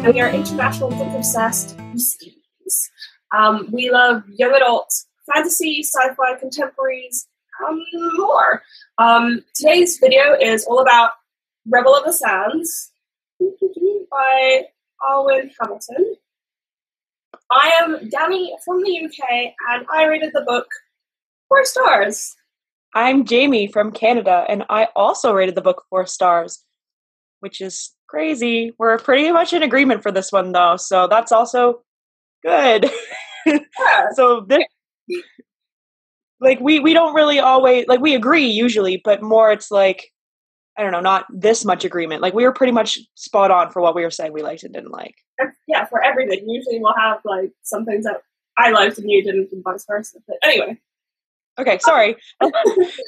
and we are international book obsessed beasties. We love young adult fantasy, sci-fi, contemporaries, more. Today's video is all about Rebel of the Sands by Alwyn Hamilton. I am Dani from the UK, and I rated the book 4 stars. I'm Jamie from Canada, and I also rated the book 4 stars, which is crazy. We're pretty much in agreement for this one, though, so that's also good. Yeah. So this, we don't really always, we agree usually, but more it's like, I don't know, not this much agreement. We were pretty much spot on for what we were saying we liked and didn't like. Yeah, for everything. Usually we'll have, some things that I liked and you didn't, and vice versa. But anyway. Okay, sorry.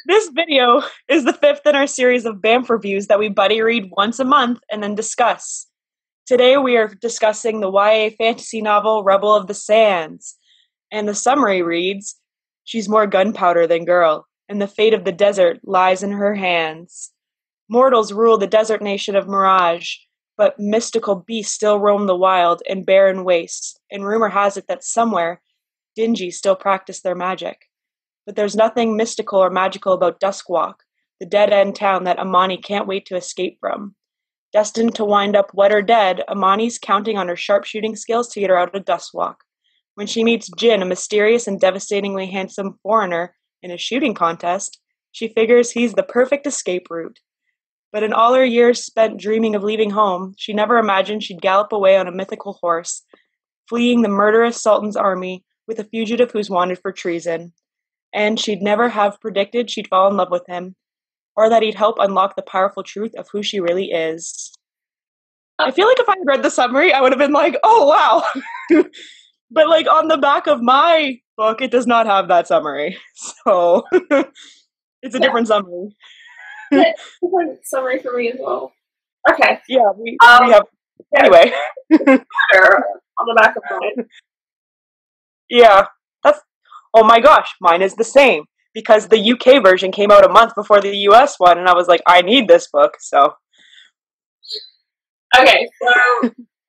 This video is the 5th in our series of BAMF reviews that we buddy read once a month and then discuss. Today we are discussing the YA fantasy novel Rebel of the Sands. And the summary reads, "She's more gunpowder than girl, and the fate of the desert lies in her hands. Mortals rule the desert nation of Mirage, but mystical beasts still roam the wild and barren wastes, and rumor has it that somewhere, Dingy still practice their magic. But there's nothing mystical or magical about Duskwalk, the dead-end town that Amani can't wait to escape from. Destined to wind up wed or dead, Amani's counting on her sharpshooting skills to get her out of Duskwalk. When she meets Jin, a mysterious and devastatingly handsome foreigner, in a shooting contest, she figures he's the perfect escape route. But in all her years spent dreaming of leaving home, she never imagined she'd gallop away on a mythical horse, fleeing the murderous Sultan's army with a fugitive who's wanted for treason. And she'd never have predicted she'd fall in love with him, or that he'd help unlock the powerful truth of who she really is." I feel like if I had read the summary, I would have been like, oh, wow. But on the back of my book, it does not have that summary. So it's a different summary. Yeah, different summary for me as well. Okay. Yeah, we have. Anyway. On the back of mine. Yeah. Oh my gosh, mine is the same. Because the UK version came out a month before the US one, and I was like, I need this book, so. Okay, so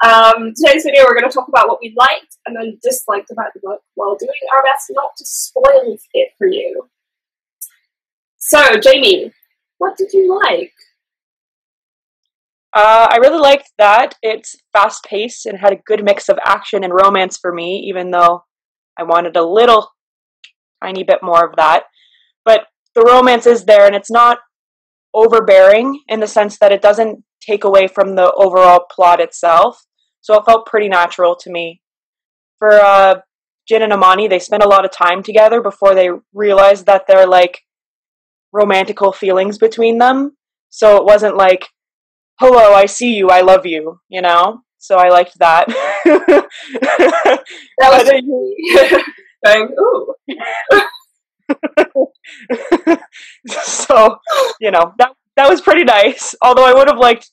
today's video we're going to talk about what we liked and then disliked about the book while doing our best not to spoil it for you. So, Jamie, what did you like? I really liked that it's fast-paced and had a good mix of action and romance for me, even though I wanted a little tiny bit more of that. But the romance is there, and it's not overbearing in the sense that it doesn't take away from the overall plot itself. So it felt pretty natural to me. For Jin and Amani, they spend a lot of time together before they realize that they're romantical feelings between them. So it wasn't hello, I see you, I love you, you know? So I liked that. That was going, ooh. So, that was pretty nice. Although I would have liked,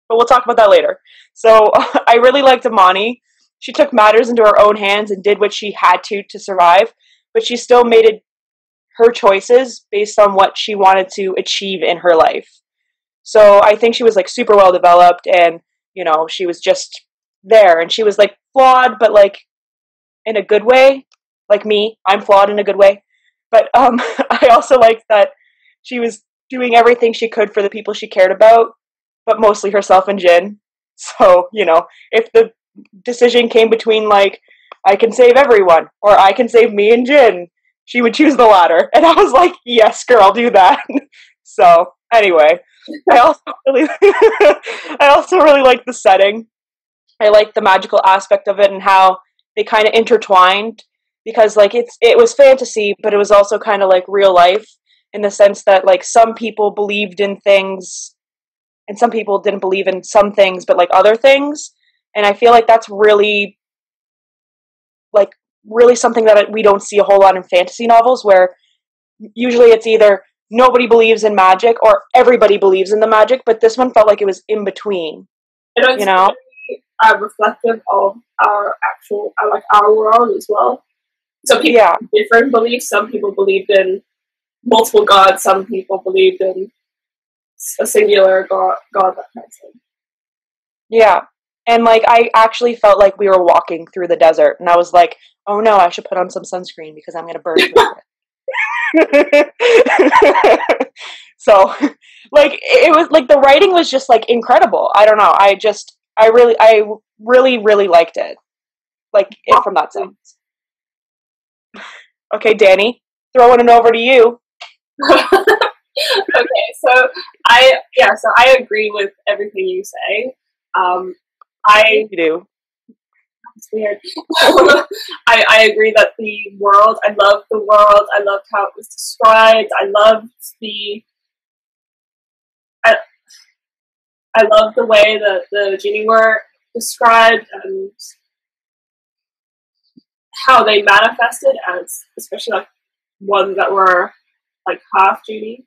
but we'll talk about that later. So I really liked Amani. She took matters into her own hands and did what she had to survive, but she still made it her choices based on what she wanted to achieve in her life. So I think she was super well developed, and she was just there, and she was flawed, but in a good way. Like me, I'm flawed in a good way. But I also liked that she was doing everything she could for the people she cared about, but mostly herself and Jin. So, if the decision came between I can save everyone or I can save me and Jin, she would choose the latter. And I was like, yes, girl, do that. So anyway, I also really liked the setting. I liked the magical aspect of it and how they kind of intertwined. Because it was fantasy, but it was also kind of real life in the sense that some people believed in things and some people didn't believe in some things, but other things. And I feel that's really something that we don't see a whole lot in fantasy novels, where usually it's either nobody believes in magic or everybody believes in the magic, but this one felt like it was in between. It's very reflective of our actual, our world as well. So people have different beliefs. Some people believed in multiple gods. Some people believed in a singular god, that kind of thing. Yeah. And, like, I actually felt like we were walking through the desert, and I was like, oh no, I should put on some sunscreen because I'm going to burn through it. So, like, it was, like, the writing was just, like, incredible. I don't know. I really liked it. Like, it from that sense. Okay, Dani, throwing it over to you. Okay, so I agree with everything you say. You do. It's weird. I agree that the world, I loved the world. I loved how it was described. I loved the way that the genie were described and how they manifested as, especially like ones that were like half genie.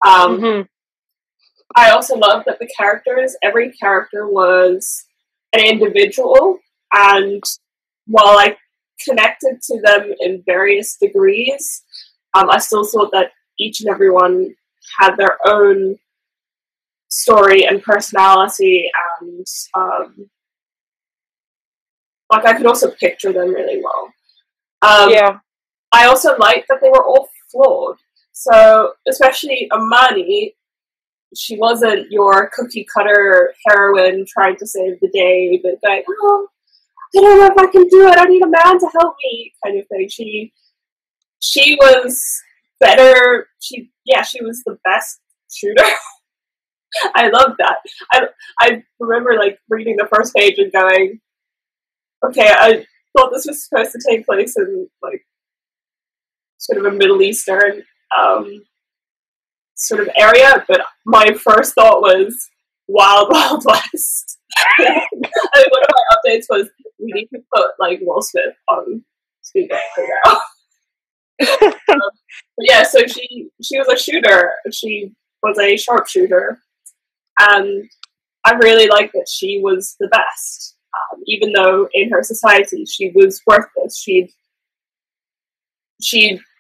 I also love that the characters, every character was an individual, and while I connected to them in various degrees, I still thought that each and every one had their own story and personality, and like I could also picture them really well. I also liked that they were all flawed. So, especially Amani, she wasn't your cookie cutter heroine trying to save the day, but going, oh, I don't know if I can do it. I need a man to help me, kind of thing. She was better. She was the best shooter. I love that. I remember like reading the first page and going, okay, I thought this was supposed to take place in like sort of a Middle Eastern sort of area, but my first thought was Wild Wild West. I think one of my updates was we need to put like Will Smith on speed dating now. But yeah, so she was a shooter. She was a sharpshooter, and I really liked that she was the best. Even though in her society she was worthless, she'd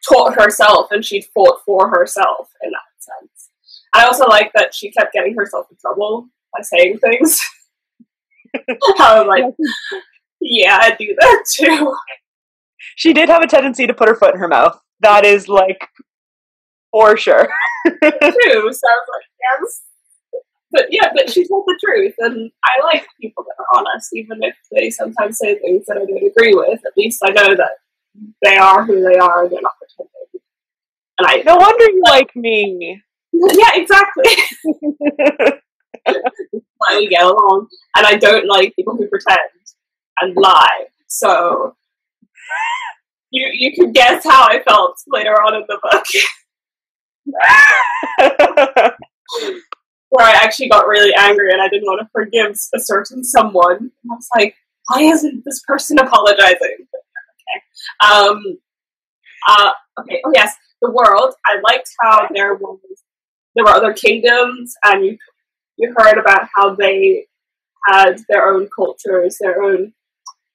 taught herself and she'd fought for herself in that sense. I also like that she kept getting herself in trouble by saying things. I was like, yeah, I do that too. She did have a tendency to put her foot in her mouth. That is, like, for sure. True, so I was like, yes. But she told the truth, and I like people that are honest, even if they sometimes say things that I don't agree with. At least I know that they are who they are, and they're not pretending. And no wonder you like me. Yeah, exactly. Why we get along, and I don't like people who pretend and lie. So you can guess how I felt later on in the book. Where I actually got really angry and I didn't want to forgive a certain someone. And I was like, why isn't this person apologizing? Okay. Okay. Oh yes, the world. I liked how there were other kingdoms, and you heard about how they had their own cultures, their own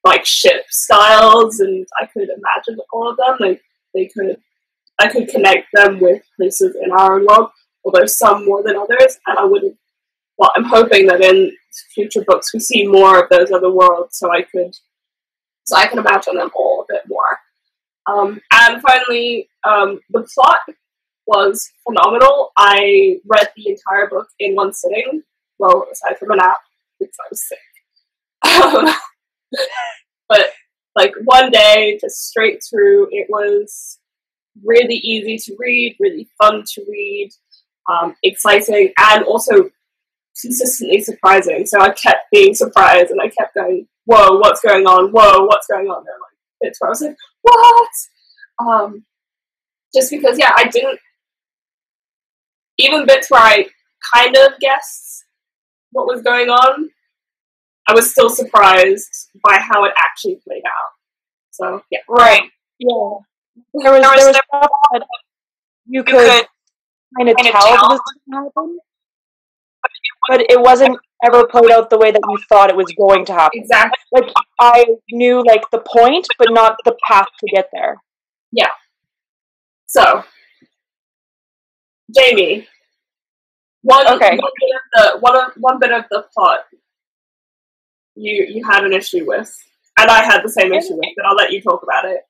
like ship styles, and I could imagine all of them. Like I could connect them with places in our own world, although some more than others, and I'm hoping that in future books we see more of those other worlds, so I can imagine them all a bit more. And finally, the plot was phenomenal. I read the entire book in one sitting, well, aside from a nap, because I was sick. But like one day, just straight through, it was really easy to read, really fun to read, exciting, and also consistently surprising. So I kept being surprised, and I kept going, whoa, what's going on? Whoa, what's going on? There were like bits where I was like, what? Just because, yeah, I didn't, even bits where I kind of guessed what was going on, I was still surprised by how it actually played out. So, yeah. Right. Yeah. There was stuff that you could kind of tell was going to happen, but it wasn't ever played out the way that you thought it was going to happen. Exactly. Like, I knew, like, the point, but not the path to get there. Yeah. So, Jamie, one bit of the plot you had an issue with, and I had the same issue with, but I'll let you talk about it.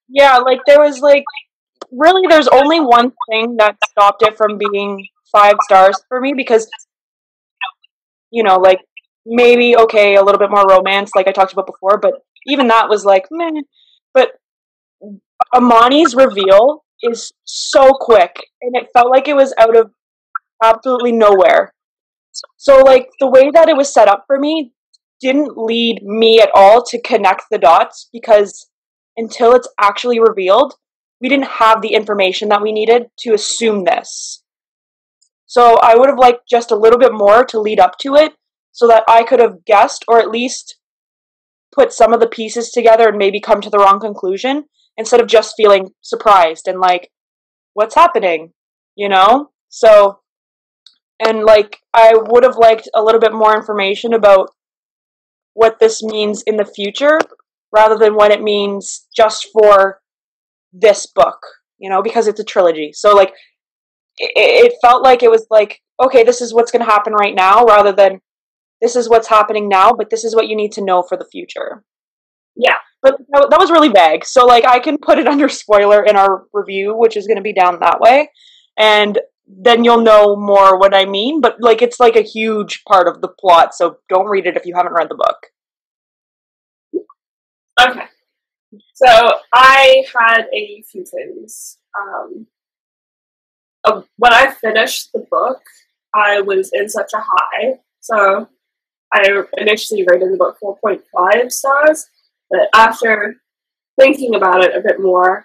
Yeah, like there was like really there's only one thing that stopped it from being 5 stars for me, because like maybe okay, a little bit more romance like I talked about before, but even that was like meh. But Amani's reveal is so quick, and it felt like it was out of absolutely nowhere. So like the way that it was set up for me didn't lead me at all to connect the dots, because until it's actually revealed, we didn't have the information that we needed to assume this. So I would have liked just a little bit more to lead up to it, so that I could have guessed, or at least put some of the pieces together and maybe come to the wrong conclusion, instead of just feeling surprised and like, what's happening? So, and like, I would have liked a little bit more information about what this means in the future, rather than what it means just for this book, because it's a trilogy. So like, it felt like it was like, okay, this is what's going to happen right now, rather than this is what's happening now, but this is what you need to know for the future. Yeah. But that was really vague. So like, I can put it under spoiler in our review, which is going to be down that way. And then you'll know more what I mean. But like, it's like a huge part of the plot. So don't read it if you haven't read the book. Okay. So I had a few things. When I finished the book, I was in such a high. So I initially rated the book 4.5 stars, but after thinking about it a bit more,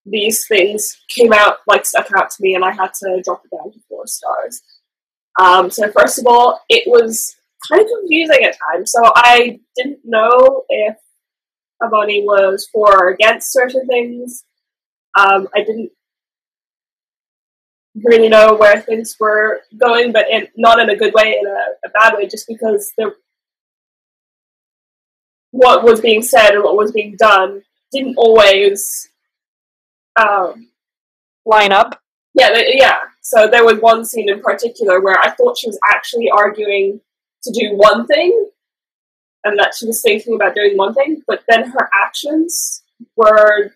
these things stuck out to me, and I had to drop it down to 4 stars. So first of all, it was kind of confusing at times. So I didn't know if Amani was for or against certain things. I didn't really know where things were going, but not in a good way, in a bad way, just because what was being said and what was being done didn't always line up. Yeah. So there was one scene in particular where I thought she was actually arguing to do one thing, and that she was thinking about doing one thing, but then her actions were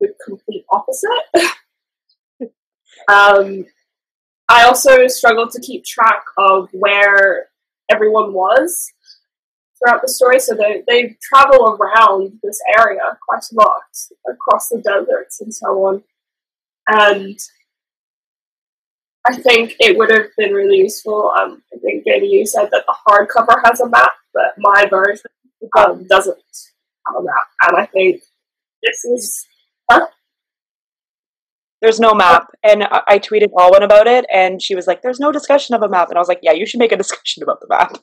the complete opposite. I also struggled to keep track of where everyone was throughout the story. So they travel around this area quite a lot, across the deserts and so on. And I think it would have been really useful. I think, Dani, you said that the hardcover has a map, but my version doesn't have a map. And I think this is... Huh? There's no map. And I tweeted Alwyn about it, and she was like, there's no discussion of a map. And I was like, yeah, you should make a discussion about the map.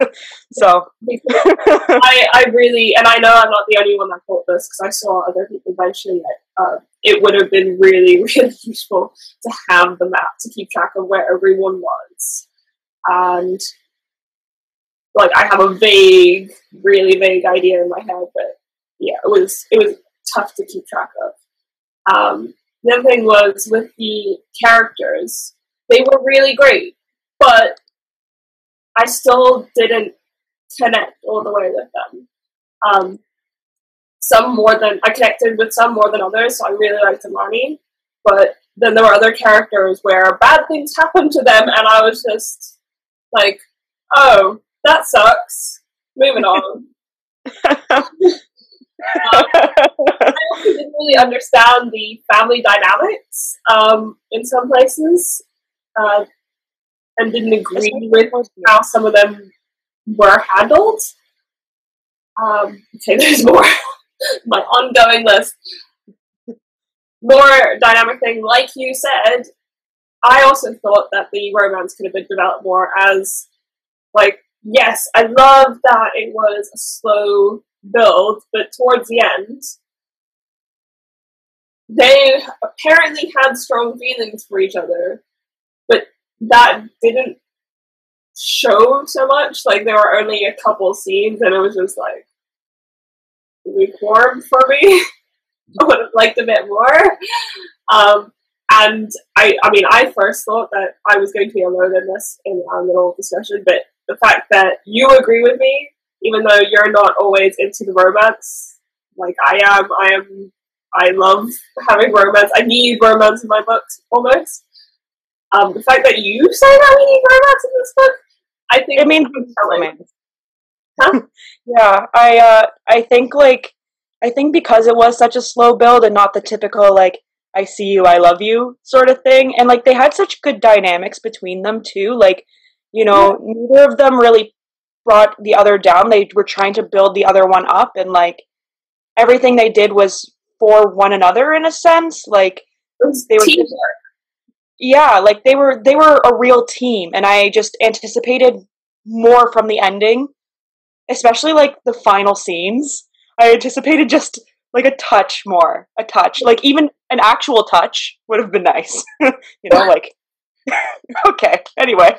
So I really, and I know I'm not the only one that thought this, because I saw other people mentioning it. It would have been really, really useful to have the map to keep track of where everyone was. And like, I have a vague, really vague idea in my head, but yeah, it was tough to keep track of. The other thing was, with the characters, they were really great, but I still didn't connect all the way with them. I connected with some more than others, so I really liked Amani, but then there were other characters where bad things happened to them, and I was just like, oh, that sucks. Moving on. I also didn't really understand the family dynamics in some places, and didn't agree with how some of them were handled. Okay, there's more. My ongoing list. More dynamic thing, like you said, I also thought that the romance could have been developed more as, like, yes, I love that it was a slow build, but towards the end, they apparently had strong feelings for each other, but that didn't show so much. Like, there were only a couple scenes, and it was just like lukewarm for me. I would have liked a bit more. And I first thought that I was going to be alone in this in our little discussion, but the fact that you agree with me even though you're not always into the romance, like I am. I love having romance. I need romance in my books, almost. The fact that you say that we need romance in this book, I think it means romance. Huh? Yeah, I think because it was such a slow build and not the typical like I see you, I love you sort of thing, and like they had such good dynamics between them too. Like, you know, neither of them really brought the other down. They were trying to build the other one up, and like everything they did was for one another in a sense. Like they were teamwork. Yeah, like they were a real team, and I just anticipated more from the ending, especially like the final scenes. I anticipated just like a touch more, like even an actual touch would have been nice. You know, like okay. Anyway,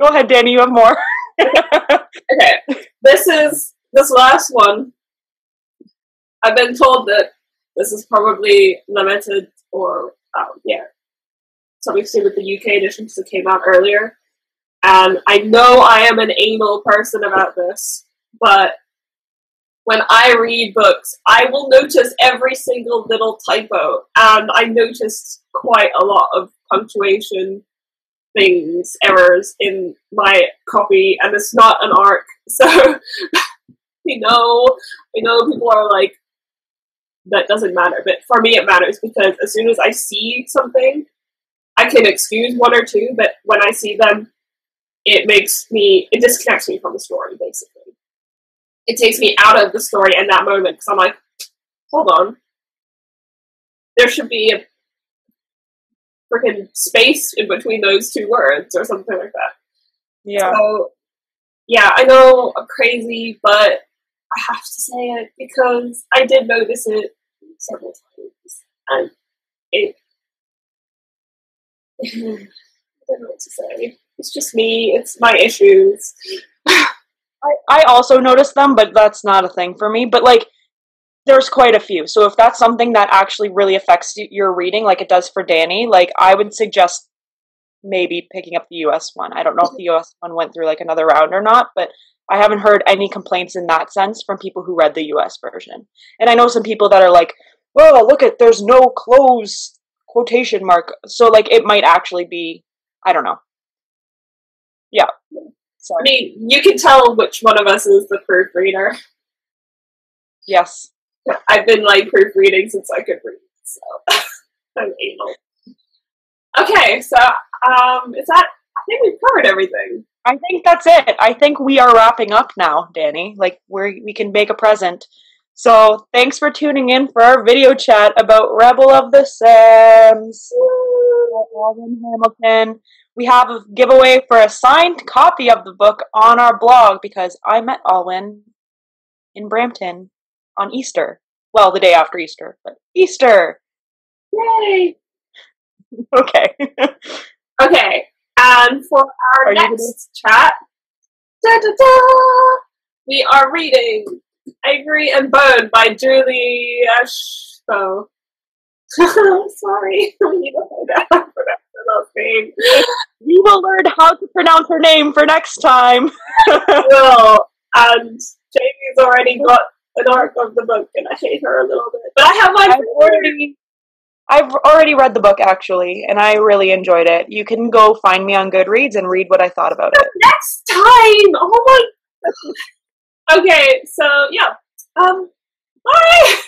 go ahead, Dani. You have more. Okay, this last one. I've been told that this is probably limited, or something to do with the UK edition because it came out earlier. And I know I am an anal person about this, but when I read books, I will notice every single little typo, and I noticed quite a lot of punctuation errors in my copy, and it's not an arc, so I know people are like, that doesn't matter, but for me it matters, because as soon as I see something, I can excuse one or two, but when I see them, it disconnects me from the story, basically. It takes me out of the story in that moment, because I'm like, hold on. There should be a freaking space in between those two words, or something like that. Yeah. So, yeah, I know I'm crazy, but I have to say it, because I did notice it several times, and it... I don't know what to say. It's just me. It's my issues. I also noticed them, but that's not a thing for me. But like, there's quite a few. So if that's something that actually really affects your reading, like it does for Dani, like I would suggest maybe picking up the US one. I don't know if the US one went through like another round or not, but I haven't heard any complaints in that sense from people who read the US version. And I know some people that are like, oh, look at, there's no close quotation mark. So like it might actually be, I don't know. Yeah. Sorry. I mean, you can tell which one of us is the proofreader. Yes. I've been like proofreading since I could read, so I'm anal. Okay, so is that? I think we've covered everything. I think that's it. I think we are wrapping up now, Dani. Like we can make a present. So thanks for tuning in for our video chat about Rebel of the SANDS. Alwyn Hamilton. We have a giveaway for a signed copy of the book on our blog, because I met Alwyn in Brampton on Easter. Well, the day after Easter, but Easter! Yay! Okay. Okay, and for our next chat, we are reading Ivory and Bone by Julie Ashbo. Sorry, we need to find out how to pronounce her last name. We will learn how to pronounce her name for next time. Well, and Jamie's already got an arc of the book, and I hate her a little bit. But I have I've already read the book, actually, and I really enjoyed it. You can go find me on Goodreads and read what I thought about it. Next time! Oh my... Okay, so, yeah. Bye!